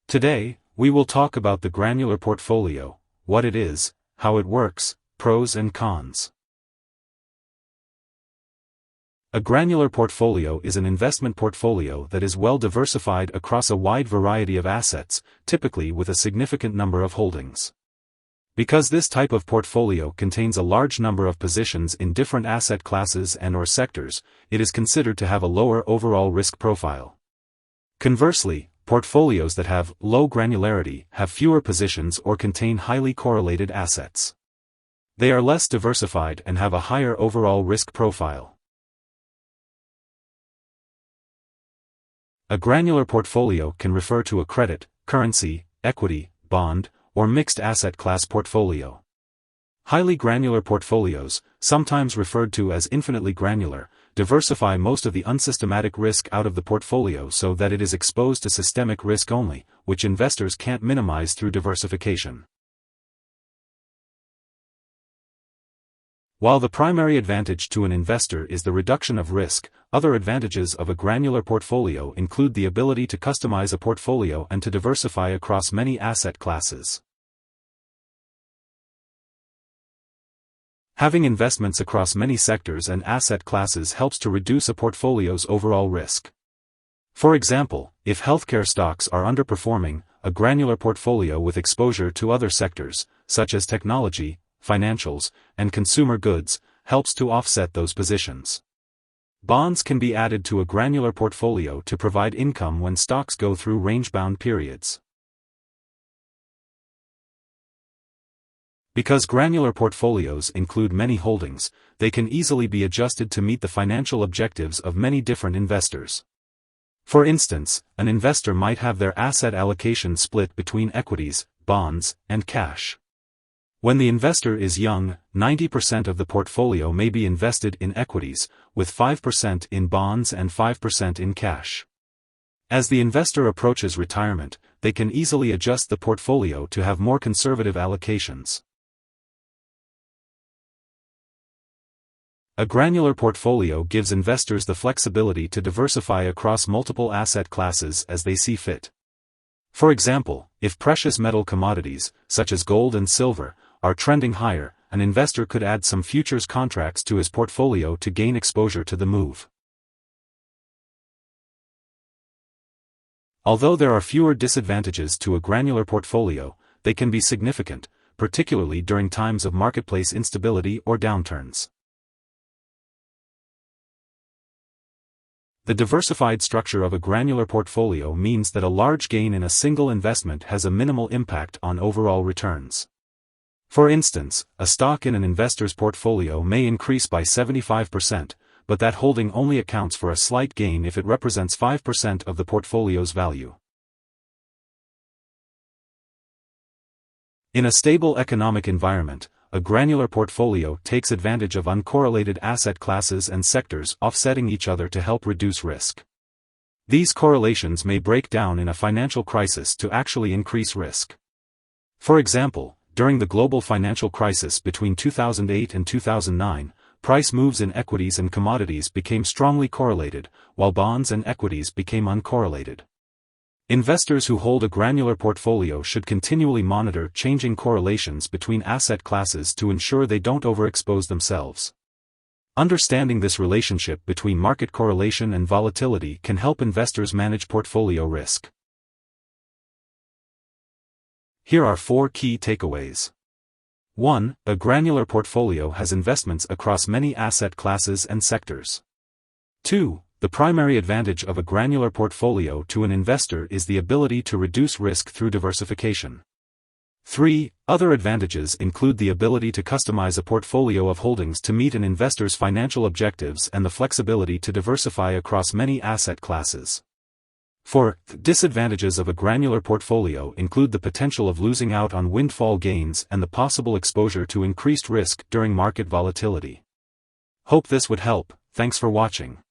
Today, we will talk about the granular portfolio, what it is, how it works, pros and cons. A granular portfolio is an investment portfolio that is well diversified across a wide variety of assets, typically with a significant number of holdings. Because this type of portfolio contains a large number of positions in different asset classes and/or sectors, it is considered to have a lower overall risk profile. Conversely, portfolios that have low granularity have fewer positions or contain highly correlated assets. They are less diversified and have a higher overall risk profile. A granular portfolio can refer to a credit, currency, equity, bond, or mixed asset class portfolio. Highly granular portfolios, sometimes referred to as infinitely granular, diversify most of the unsystematic risk out of the portfolio so that it is exposed to systemic risk only, which investors can't minimize through diversification. While the primary advantage to an investor is the reduction of risk, other advantages of a granular portfolio include the ability to customize a portfolio and to diversify across many asset classes. Having investments across many sectors and asset classes helps to reduce a portfolio's overall risk. For example, if healthcare stocks are underperforming, a granular portfolio with exposure to other sectors, such as technology, financials, and consumer goods, helps to offset those positions. Bonds can be added to a granular portfolio to provide income when stocks go through range-bound periods. Because granular portfolios include many holdings, they can easily be adjusted to meet the financial objectives of many different investors. For instance, an investor might have their asset allocation split between equities, bonds, and cash. When the investor is young, 90% of the portfolio may be invested in equities, with 5% in bonds and 5% in cash. As the investor approaches retirement, they can easily adjust the portfolio to have more conservative allocations. A granular portfolio gives investors the flexibility to diversify across multiple asset classes as they see fit. For example, if precious metal commodities, such as gold and silver, are trending higher, an investor could add some futures contracts to his portfolio to gain exposure to the move. Although there are fewer disadvantages to a granular portfolio, they can be significant, particularly during times of marketplace instability or downturns. The diversified structure of a granular portfolio means that a large gain in a single investment has a minimal impact on overall returns. For instance, a stock in an investor's portfolio may increase by 75%, but that holding only accounts for a slight gain if it represents 5% of the portfolio's value. In a stable economic environment, a granular portfolio takes advantage of uncorrelated asset classes and sectors offsetting each other to help reduce risk. These correlations may break down in a financial crisis to actually increase risk. For example, during the global financial crisis between 2008 and 2009, price moves in equities and commodities became strongly correlated, while bonds and equities became uncorrelated. Investors who hold a granular portfolio should continually monitor changing correlations between asset classes to ensure they don't overexpose themselves. Understanding this relationship between market correlation and volatility can help investors manage portfolio risk. Here are 4 key takeaways. 1. A granular portfolio has investments across many asset classes and sectors. 2. The primary advantage of a granular portfolio to an investor is the ability to reduce risk through diversification. 3. Other advantages include the ability to customize a portfolio of holdings to meet an investor's financial objectives and the flexibility to diversify across many asset classes. 4. Disadvantages of a granular portfolio include the potential of losing out on windfall gains and the possible exposure to increased risk during market volatility. Hope this would help. Thanks for watching.